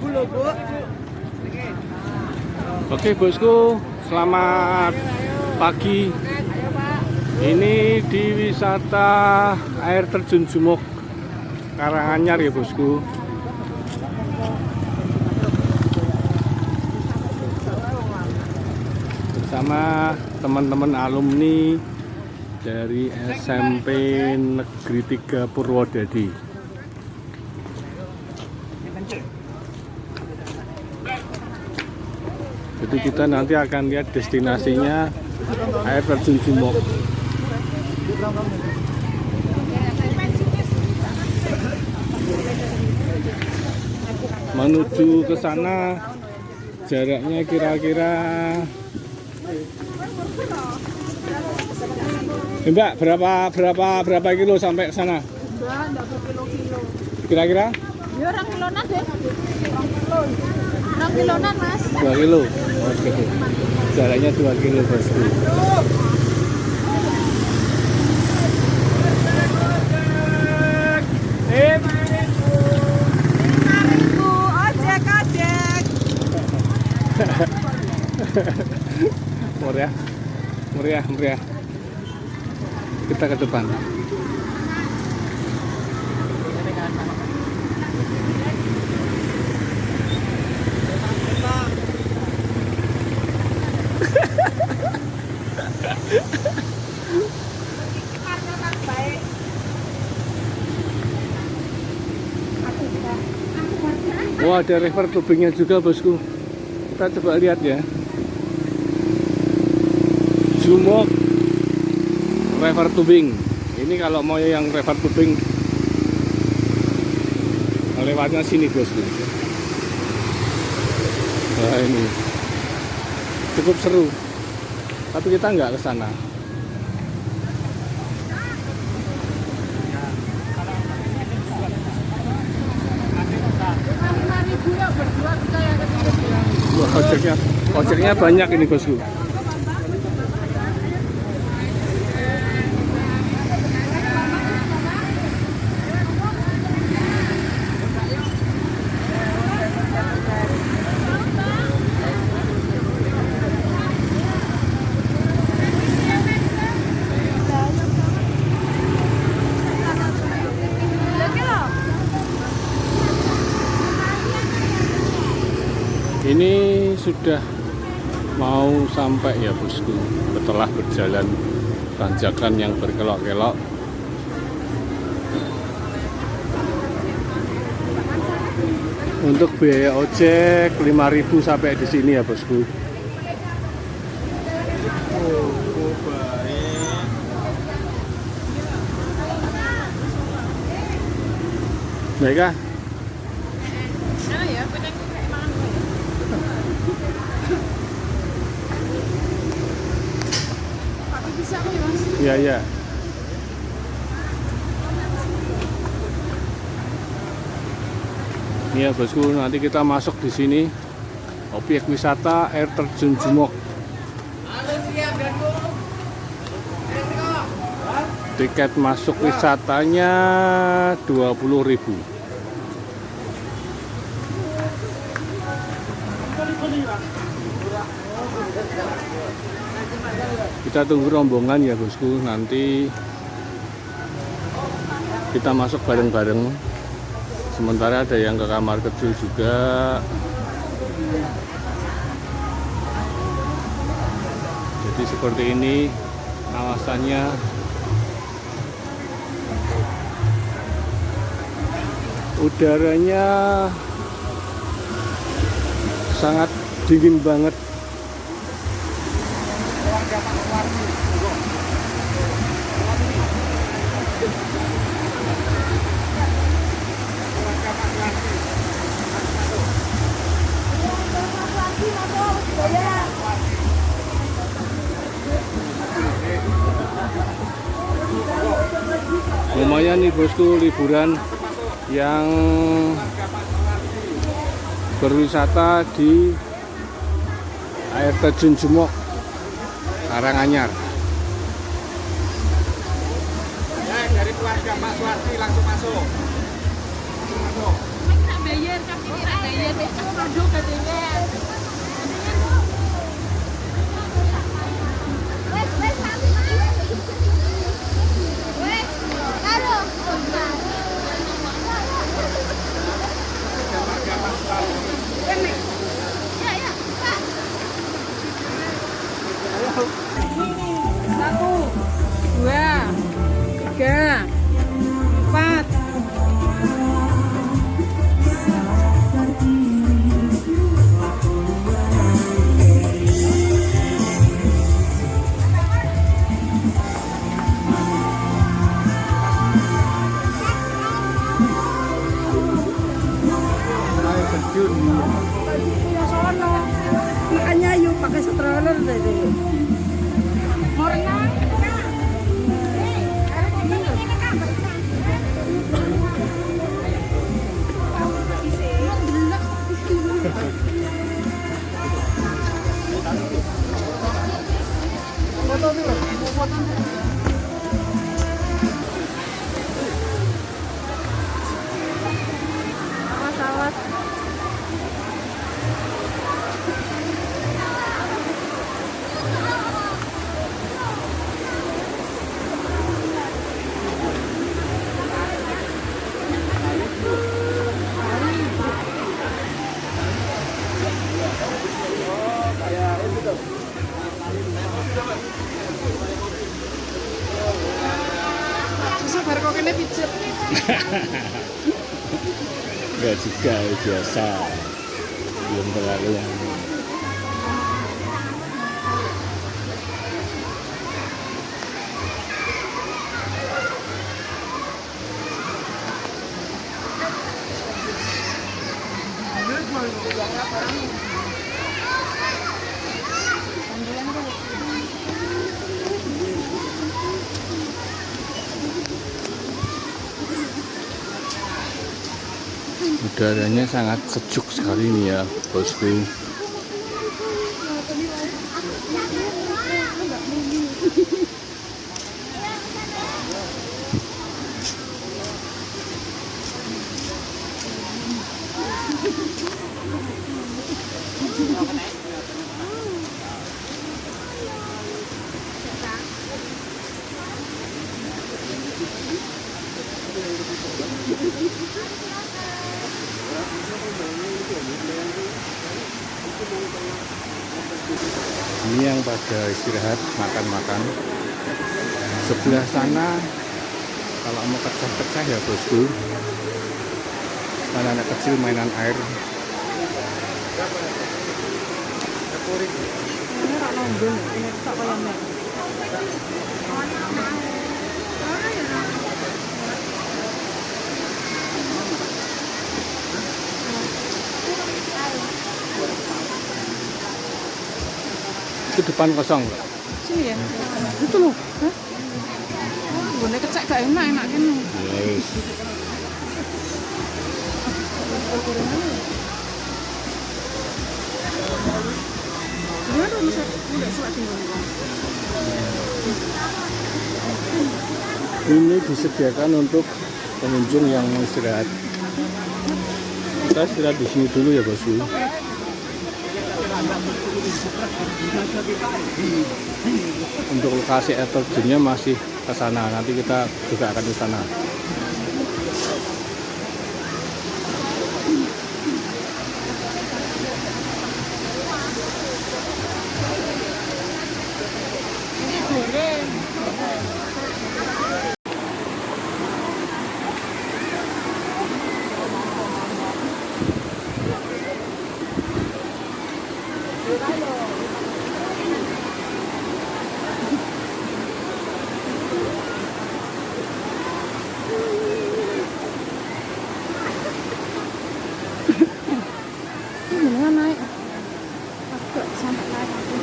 loh, Bu. Oke bosku, selamat pagi. Ini di wisata air terjun Jumok Karanganyar ya bosku. Bersama teman-teman alumni dari SMP Negeri 3 Purwodadi. Jadi kita nanti akan lihat destinasinya air terjun Jumok. Menuju ke sana jaraknya kira-kira Mbak, berapa kilo sampai ke sana? Enggak berkilo-kilo. Kira-kira? Ya 2 kilonan deh. 2 kilonan, Mas. 2 kilo. Oke. Jaraknya 2 kilo, bosku. Meriah. Kita ke depan. Wah, ada river tubingnya juga bosku. Kita coba lihat ya. Jumok river tubing. Ini kalau mau yang river tubing lewatnya sini bosku. Nah ini cukup seru. Tapi kita nggak ke sana. Wah, ojeknya banyak ini bosku. Ini sudah mau sampai ya bosku, setelah berjalan tanjakan yang berkelok-kelok. Untuk biaya ojek 5.000 sampai di sini ya bosku. Baiklah. Iya. Iya bosku, nanti kita masuk di sini objek wisata air terjun Jumok. Tiket masuk wisatanya 20.000. Kita tunggu rombongan ya bosku, nanti kita masuk bareng-bareng. Sementara ada yang ke kamar kecil juga. Jadi seperti ini kawasannya. Udaranya sangat dingin banget. Lumayan nih bosku, liburan yang berwisata di air terjun Jumok Karanganyar. Ya, dari keluarga Pak Suwarti langsung masuk. Bayar, kami bayar. terjun. Ya sono. Makanya yuk pakai stroller deh. Mau renang? Awas. Susah baru kok kena pijet. Enggak juga, biasa. Belum terlalu yang udaranya sangat sejuk sekali ini ya, bosku. Ini yang pada istirahat makan-makan. Sebelah sana kalau mau pecah-pecah ya bosku, anak-anak kecil mainan air. Ini rak nonggol, ini tak koyone. Itu depan kosong. Sini ya. Itu loh. Hah? Gune kecek gak enak kene. Yes. Gimana bisa udah suat tinggal. Ini disediakan untuk pengunjung yang mau istirahat. Kita istirahat di sini dulu ya bosku. Untuk lokasi air terjunnya masih ke sana. Nanti kita juga akan ke sana. Gimana naik? Agak sampai naik aku.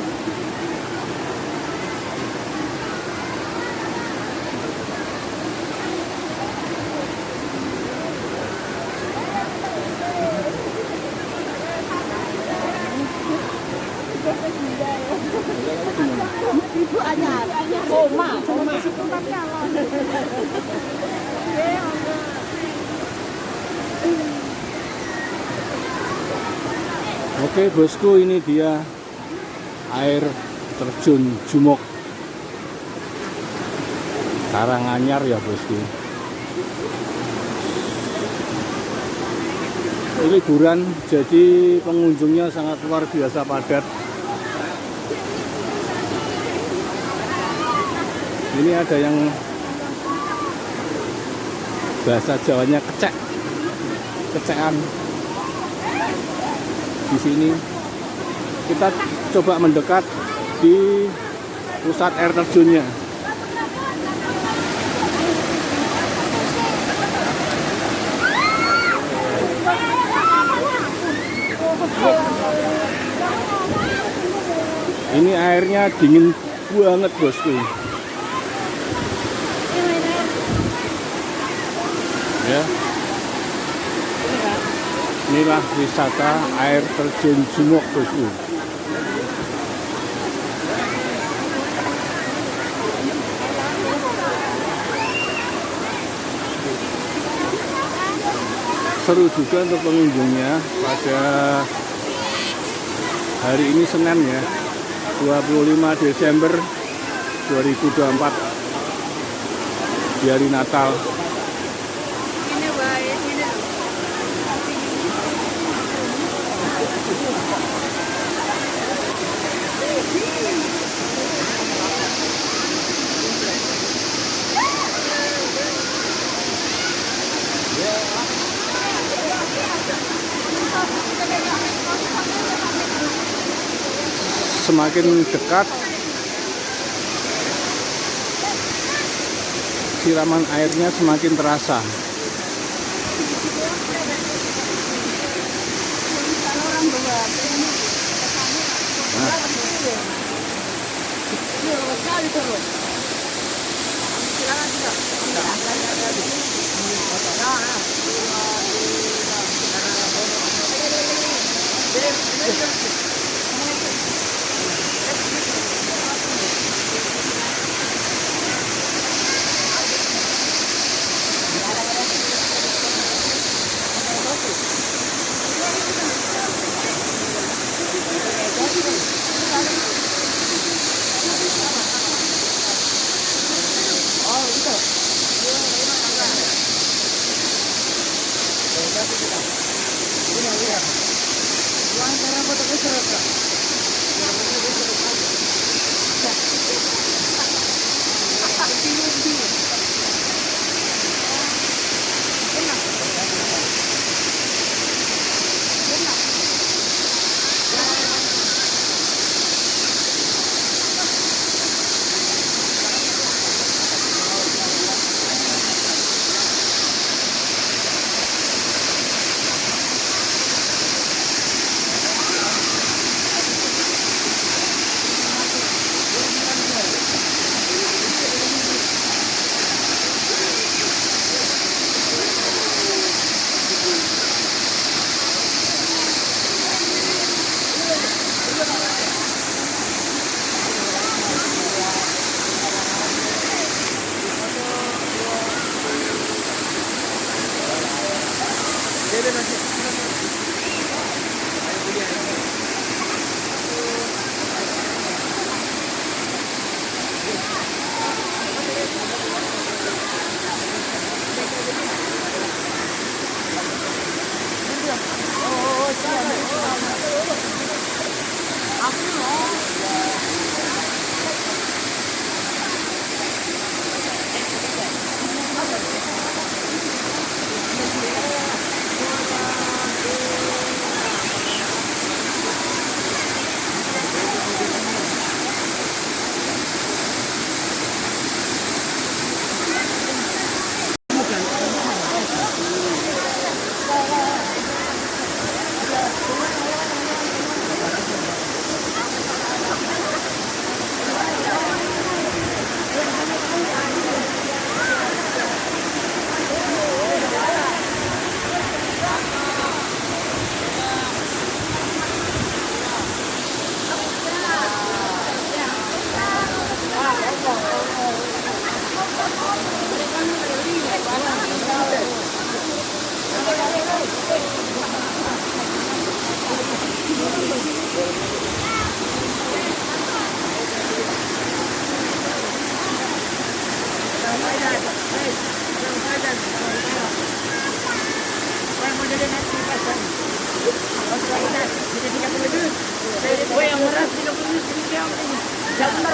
Ibu anyar. Oma si tempat calon. Oke bosku, ini dia air terjun Jumok Karanganyar ya bosku. Ini liburan, jadi pengunjungnya sangat luar biasa padat. Ini ada yang bahasa Jawanya kecekan. Di sini kita coba mendekat di pusat air terjunnya. Ini airnya dingin banget bosku. Ya. Inilah wisata air terjun Jumok bosku. Seru juga untuk pengunjungnya pada hari ini Senin ya, 25 Desember 2024 di hari Natal. Semakin dekat siraman airnya semakin terasa.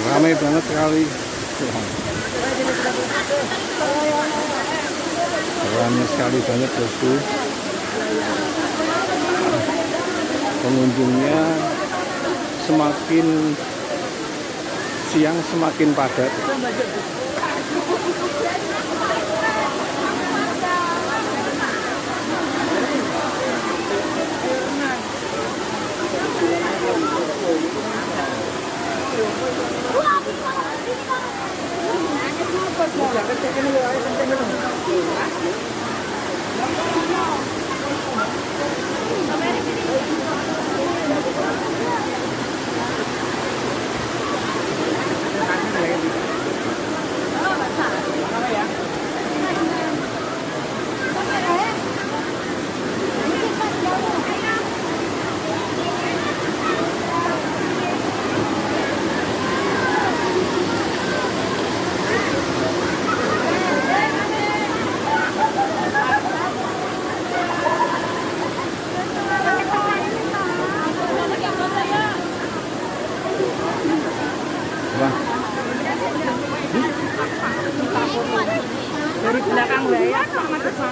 Ramai banget sekali. Ramai sekali banget bosku. Pengunjungnya semakin siang semakin padat.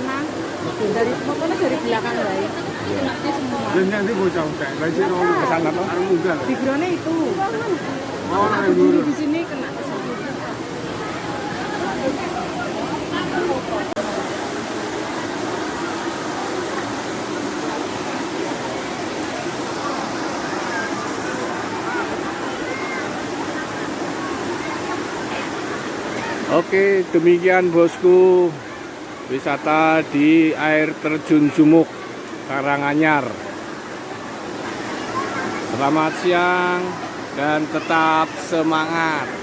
sana. Dari pokoknya dari belakang lah ya. Semua. Dan yang di bocah kayak baju orang Ke sana toh? orang muda. Backgroundnya itu. Oh, Aku yang berdiri dulu. di sini kena ke situ. Oke, demikian bosku wisata di air terjun Jumuk Karanganyar. Selamat siang dan tetap semangat.